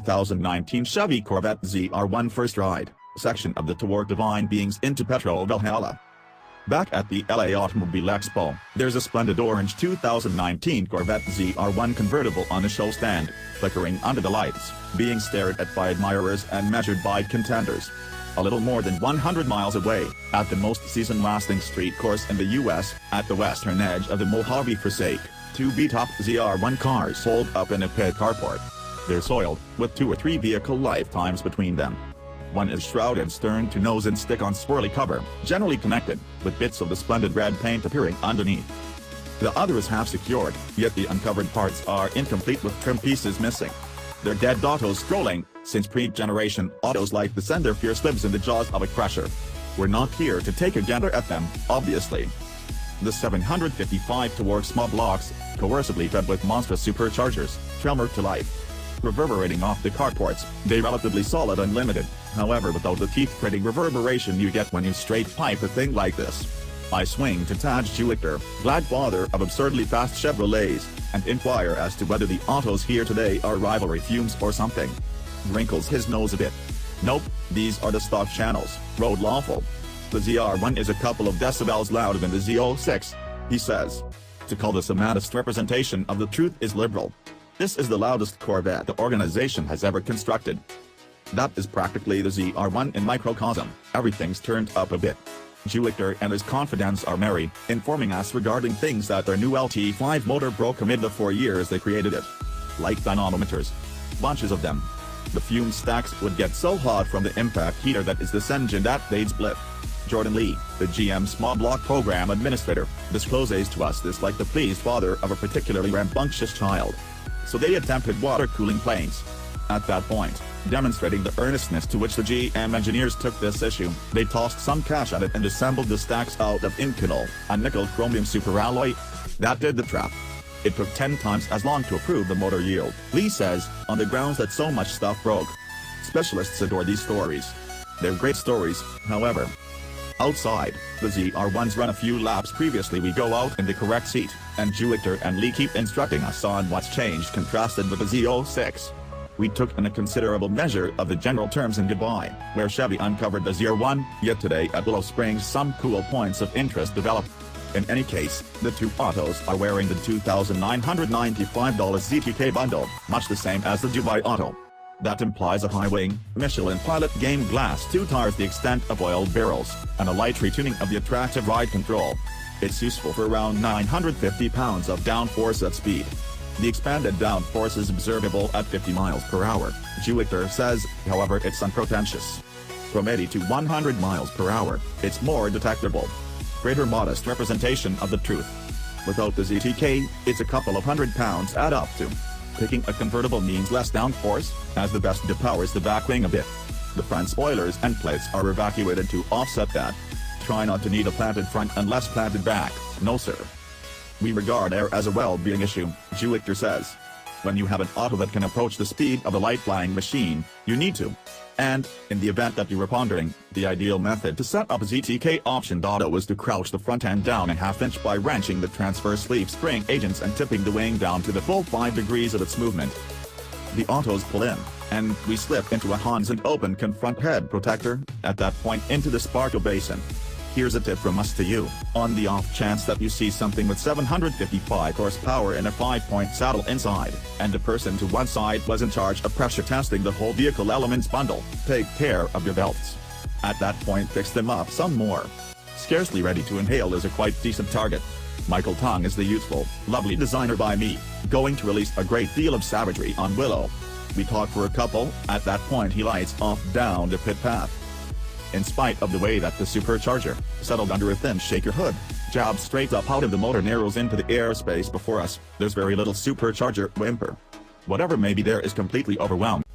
2019 Chevy Corvette ZR1 First Ride, section of the tour Divine Beings into Petrol Valhalla. Back at the LA Automobile Expo, there's a splendid orange 2019 Corvette ZR1 convertible on a show stand, flickering under the lights, being stared at by admirers and measured by contenders. A little more than 100 miles away, at the most season-lasting street course in the U.S., at the western edge of the Mojave Forsake, two beat-up ZR1 cars hold up in a pit carport. They're soiled, with 2 or 3 vehicle lifetimes between them. One is shrouded stern to nose in stick-on swirly cover, generally connected, with bits of the splendid red paint appearing underneath. The other is half secured, yet the uncovered parts are incomplete with trim pieces missing. They're dead autos scrolling, since pre-generation autos like the send their fierce lives in the jaws of a crusher. We're not here to take a gander at them, obviously. The 755 torque small blocks, coercively fed with monstrous superchargers, tremor to life. Reverberating off the carports, they're relatively solid and limited, however without the teeth-gritting reverberation you get when you straight pipe a thing like this. I swing to Taj Juliker, godfather of absurdly fast Chevrolets, and inquire as to whether the autos here today are rivalry fumes or something. Wrinkles his nose a bit. Nope, these are the stock channels, road lawful. The ZR1 is a couple of decibels louder than the Z06, he says. To call this a modest representation of the truth is liberal. This is the loudest Corvette the organization has ever constructed. That is practically the ZR1 in microcosm, everything's turned up a bit. Juliker and his confidants are merry, informing us regarding things that their new LT5 motor broke amid the 4 years they created it. Like dynamometers. Bunches of them. The fume stacks would get so hot from the impact heater that is this engine that they'd split. Jordan Lee, the GM Small Block Program Administrator, discloses to us this like the pleased father of a particularly rambunctious child. So they attempted water cooling planes. At that point, demonstrating the earnestness to which the GM engineers took this issue, they tossed some cash at it and assembled the stacks out of Inconel, a nickel-chromium superalloy. That did the trap. It took 10 times as long to approve the motor yield, Lee says, on the grounds that so much stuff broke. Specialists adore these stories. They're great stories, however. Outside, the ZR1s run a few laps previously we go out in the correct seat, and Juliker and Lee keep instructing us on what's changed contrasted with the Z06. We took in a considerable measure of the general terms in goodbye, where Chevy uncovered the ZR1, yet today at Willow Springs some cool points of interest developed. In any case, the two autos are wearing the $2,995 ZTK bundle, much the same as the Dubai auto. That implies a high-wing, Michelin Pilot game glass 2 tires the extent of oil barrels, and a light retuning of the attractive ride control. It's useful for around 950 pounds of downforce at speed. The expanded downforce is observable at 50 miles per hour, Juliker says, however it's unpretentious. From 80 to 100 miles per hour, it's more detectable. Greater modest representation of the truth. Without the ZTK, it's a couple of £100 add up to. Picking a convertible means less downforce, as the best depowers the back wing a bit. The front spoilers and plates are evacuated to offset that. Try not to need a planted front and less planted back, no sir. We regard air as a well-being issue, Juliker says. When you have an auto that can approach the speed of a light-flying machine, you need to. And, in the event that you were pondering, the ideal method to set up a ZTK optioned auto is to crouch the front end down a ½ inch by wrenching the transverse sleeve spring agents and tipping the wing down to the full 5 degrees of its movement. The autos pull in, and we slip into a Hans and open confront head protector, at that point into the sparkle basin. Here's a tip from us to you, on the off chance that you see something with 755 horsepower in a 5-point saddle inside, and the person to one side was in charge of pressure testing the whole vehicle elements bundle, take care of your belts. At that point fix them up some more. Scarcely ready to inhale is a quite decent target. Michael Tong is the youthful, lovely designer by me, going to release a great deal of savagery on Willow. We talk for a couple, at that point he lights off down the pit path. In spite of the way that the supercharger, settled under a thin shaker hood, jabs straight up out of the motor narrows into the airspace before us, there's very little supercharger whimper. Whatever may be there is completely overwhelmed.